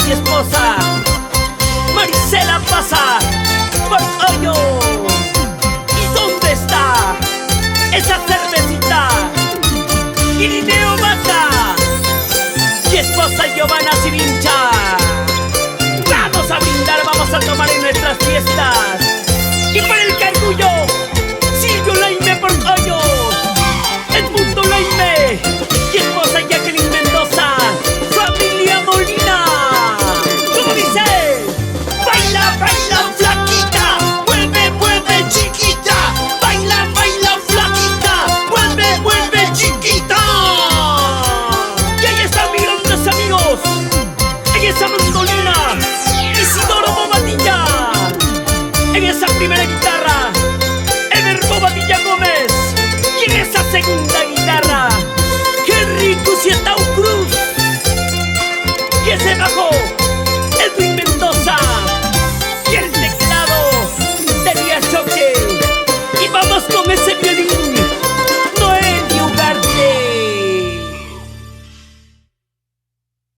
Mi esposa Marisela pasa por hoyo. ¿Y dónde está esa cervecita? Irineo Mata, mi esposa Giovanna Sivincha. Vamos a brindar, vamos a tomar en nuestras fiestas. Y para el Cargullo, Silvio Laime por hoyo, Edmundo Laime, mi esposa Jacqueline Mendoza, familia Molina. ¿Cómo dice? Baila, baila, flaquita, mueve, mueve, chiquita. Baila, baila, flaquita, mueve, mueve, chiquita. Y ahí están mis grandes amigos. En esa mandolina, Isidoro Bobadilla. En esa primera guitarra, Ever Bobadilla Gómez. Y en esa segunda guitarra, Henry Cusietao Cruz. Y ese bajo,